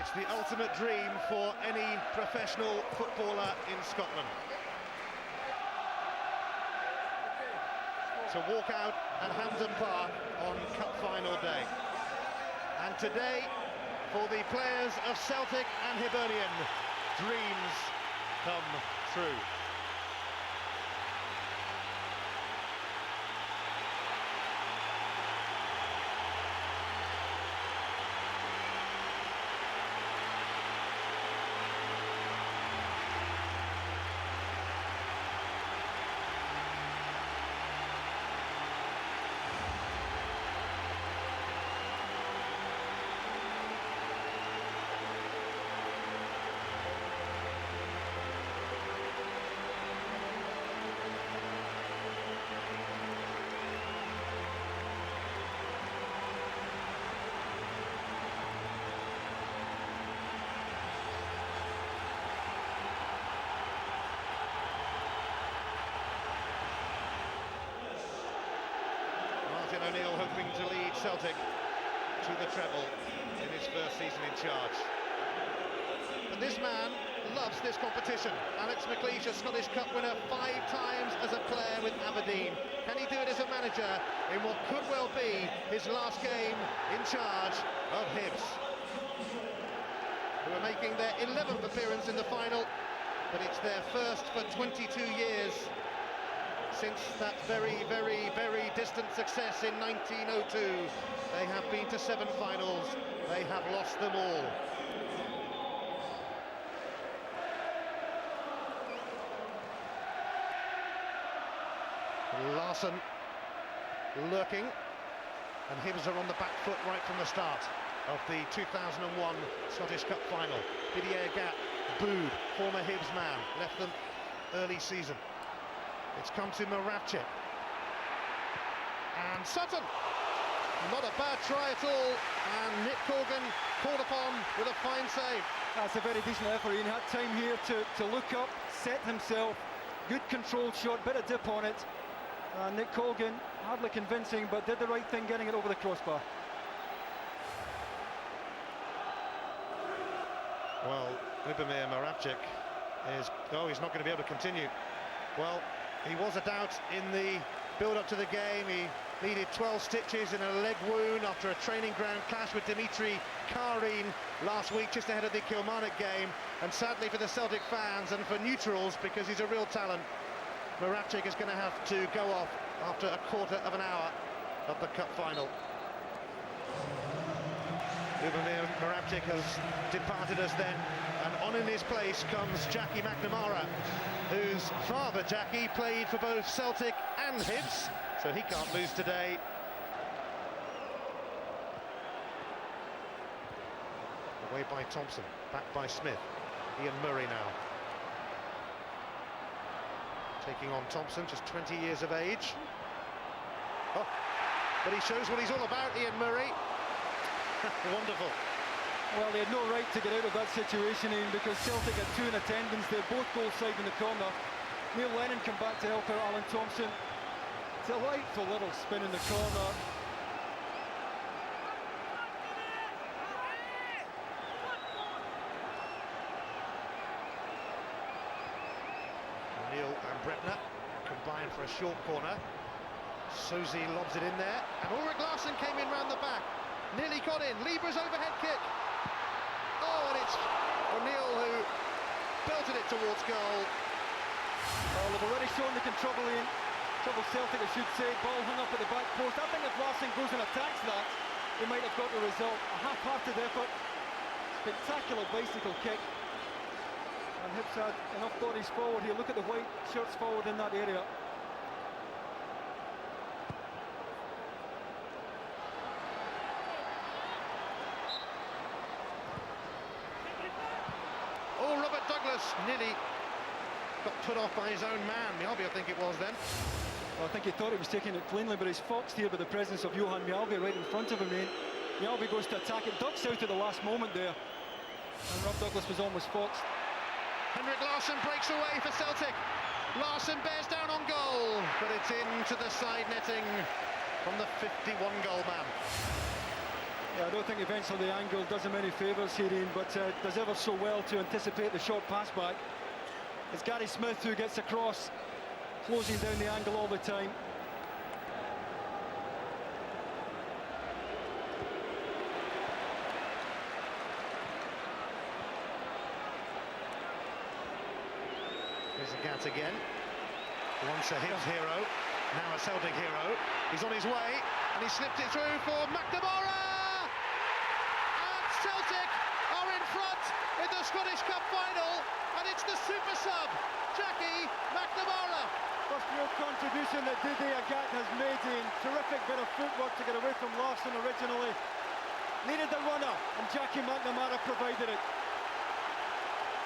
It's the ultimate dream for any professional footballer in Scotland. To walk out at Hampden Park on Cup Final day. And today, for the players of Celtic and Hibernian, dreams come true. O'Neill hoping to lead Celtic to the treble in his first season in charge. But this man loves this competition. Alex McLeish, a Scottish Cup winner 5 times as a player with Aberdeen. Can he do it as a manager in what could well be his last game in charge of Hibs, who are making their 11th appearance in the final, but it's their first for 22 years. Since that very, very, very distant success in 1902, they have been to 7 finals, they have lost them all. Larsson lurking, and Hibs are on the back foot right from the start of the 2001 Scottish Cup final. Didier Gat, booed, former Hibs man, left them early season. It's come to Moravcik, and Sutton, not a bad try at all, and Nick Corgan called upon with a fine save. That's a very decent effort. He had time here to look up, set himself, good controlled shot, bit of dip on it. Nick Corgan, hardly convincing, but did the right thing getting it over the crossbar. Well, Lubomir Moravcik is, he's not going to be able to continue. Well, he was a doubt in the build-up to the game. He needed 12 stitches in a leg wound after a training ground clash with Dimitri Karin last week, just ahead of the Kilmarnock game. And sadly for the Celtic fans and for neutrals, because he's a real talent, Moravcik is going to have to go off after a quarter of an hour of the cup final. Lubomir Moravcik has departed us then, and on in his place comes Jackie McNamara, whose father, Jackie, played for both Celtic and Hibs, so he can't lose today. Away by Thompson, back by Smith. Ian Murray now. Taking on Thompson, just 20 years of age. Oh, but he shows what he's all about, Ian Murray. Wonderful. Well, they had no right to get out of that situation, Ian, because Celtic had 2 in attendance. They're both goal side in the corner. Neil Lennon come back to help out Alan Thompson. Delightful little spin in the corner. Neil and Bretner combined for a short corner. Susie lobs it in there, and Ulrich Larsson came in round the back. Nearly got in. Lieber's overhead kick. Oh, and it's O'Neill who belted it towards goal. Well, they've already shown they can trouble Celtic, I should say. Ball hung up at the back post. I think if Larsson goes and attacks that, they might have got the result. A half-hearted effort. Spectacular bicycle kick. And Hibs had enough bodies forward here. Look at the white shirts forward in that area. Oh, Robert Douglas nearly got put off by his own man. Mjällby, I think it was then. Well, I think he thought he was taking it cleanly, but he's foxed here by the presence of Johan Mjällby right in front of him. Mjällby goes to attack it, ducks out at the last moment there, and Rob Douglas was almost foxed. Henrik Larsson breaks away for Celtic. Larsson bears down on goal, but it's into the side netting from the 51-goal man. Yeah, I don't think eventually the angle does him any favours here, Ian, but does ever so well to anticipate the short pass back. It's Gary Smith who gets across, closing down the angle all the time. Here's the Gat again. Once a Hibs hero, now a Celtic hero. He's on his way, and he slipped it through for McNamara! And Celtic are in front in the Scottish Cup final, and it's the super sub, Jackie McNamara. First real contribution that Didier Agat has made in. Terrific bit of footwork to get away from Larsson originally. Needed the runner, and Jackie McNamara provided it.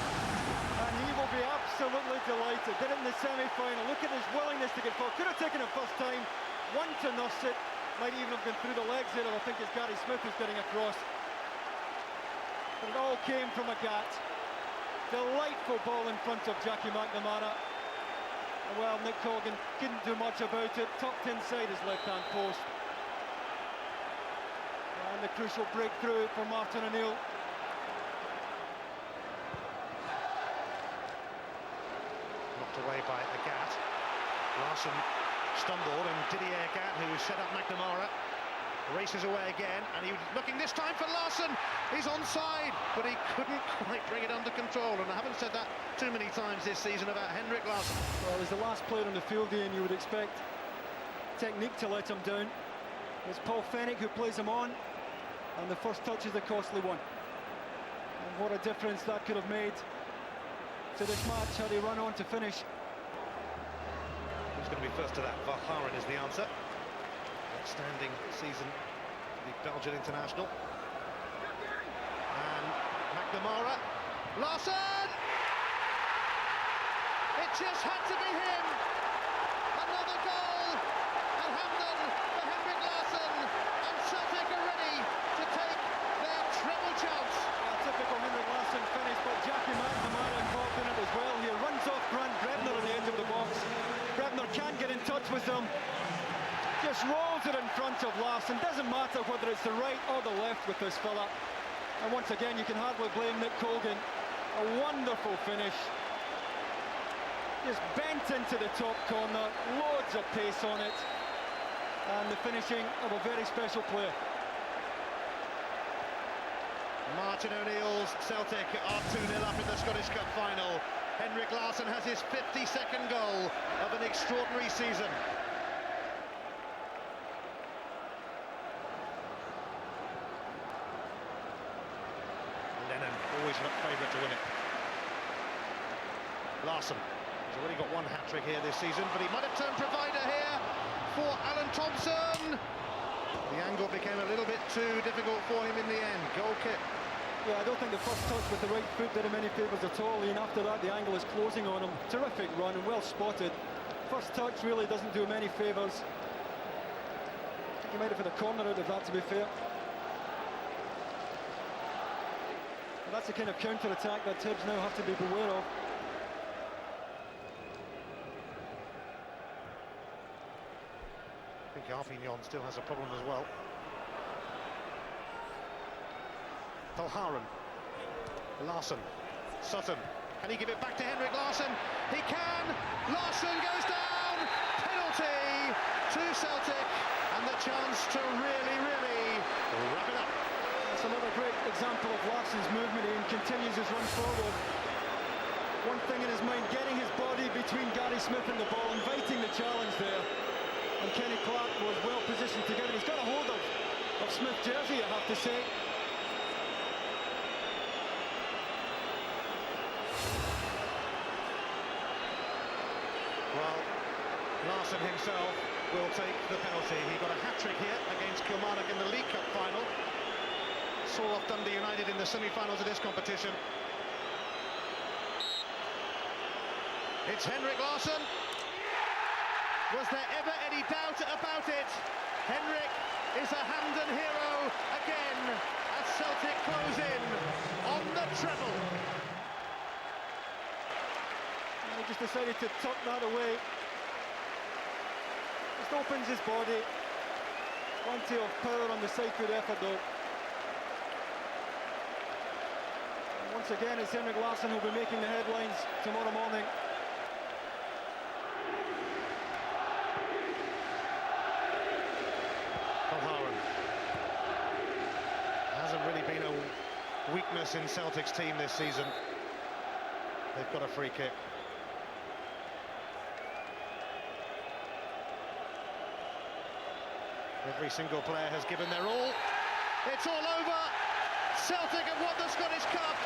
And he will be absolutely delighted. Did it in the semi-final. Look at his willingness to get forward. Could have taken it first time. One to nurse it. Might even have gone through the legs there. I think it's Gary Smith who's getting across. But it all came from Agat. Delightful ball in front of Jackie McNamara. And well, Nick Colgan couldn't do much about it. Tucked inside his left-hand post. And the crucial breakthrough for Martin O'Neill. Away by Agat. Larsson stumbled, and Didier Agat, who set up McNamara, races away again, and he was looking this time for Larsson. He's onside, but he couldn't quite bring it under control, and I haven't said that too many times this season about Henrik Larsson. Well, as the last player on the field, Ian, you would expect technique to let him down. It's Paul Fennick who plays him on, and the first touch is the costly one. And what a difference that could have made to this match had he run on to finish. Who's going to be first to that? Larsson is the answer. Outstanding season for the Belgian international. And McNamara. Larsson! It just had to be him! Another goal! And Hampden for Henrik Larsson! And Celtic are ready to take their treble chance. Typical Henrik Larsson finish, but Jackie McNamara involved in it as well. He runs off Grant Brebner on the edge of the box. Brebner can't get in touch with him. Just rolls it in front of Larsson. Doesn't matter whether it's the right or the left with this fella. And once again, you can hardly blame Nick Colgan. A wonderful finish. Just bent into the top corner. Loads of pace on it. And the finishing of a very special player. Martin O'Neill's Celtic are 2-0 up in the Scottish Cup final. Henrik Larsson has his 52nd goal of an extraordinary season. Lennon always looked favourite to win it. Larsson has already got one hat-trick here this season, but he might have turned provider here for Alan Thompson. The angle became a little bit too difficult for him in the end. Goal kick. Yeah, I don't think the first touch with the right foot did him any favours at all, Ian. After that, the angle is closing on him. Terrific run and well spotted. First touch really doesn't do him any favours. He might have had a corner out of that, to be fair. And that's the kind of counter-attack that Hibs now have to be beware of. I think Hibernian still has a problem as well. Larsson, Larsson, Sutton, can he give it back to Henrik Larsson? He can! Larsson goes down! Penalty to Celtic, and the chance to really wrap it up. That's another great example of Larsson's movement. He continues his run forward. One thing in his mind, getting his body between Gary Smith and the ball, inviting the challenge there. And Kenny Clark was well positioned to get it. He's got a hold of Smith's jersey, I have to say. Well, Larsson himself will take the penalty. He got a hat-trick here against Kilmarnock in the League Cup final. Saw off Dundee United in the semi-finals of this competition. It's Henrik Larsson. Was there ever any doubt about it? Henrik is a Hampden hero again as Celtic close in on the treble. He just decided to tuck that away. Just opens his body. Plenty of power on the side foot effort though. Once again, it's Henrik Larsson who'll be making the headlines tomorrow morning. Hasn't really been a weakness in Celtic's team this season. They've got a free kick. Every single player has given their all. It's all over. Celtic have won the Scottish Cup,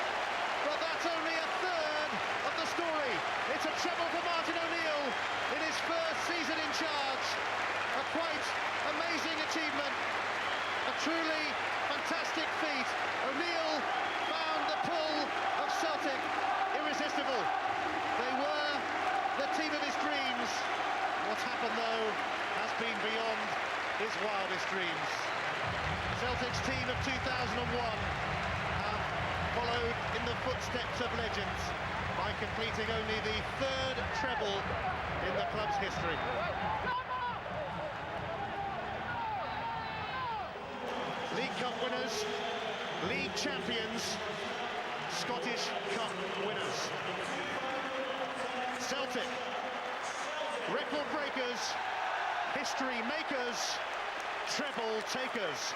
but that's only a third of the story. It's a treble for Martin O'Neill in his first season in charge. A quite amazing achievement. A truly fantastic feat. O'Neill found the pull of Celtic irresistible. They were the team of his dreams. What's happened, though, has been beyond his wildest dreams. Celtic's team of 2001 have followed in the footsteps of legends by completing only the third treble in the club's history. League Cup winners, League champions, Scottish Cup winners. Celtic, record breakers, history makers, treble takers.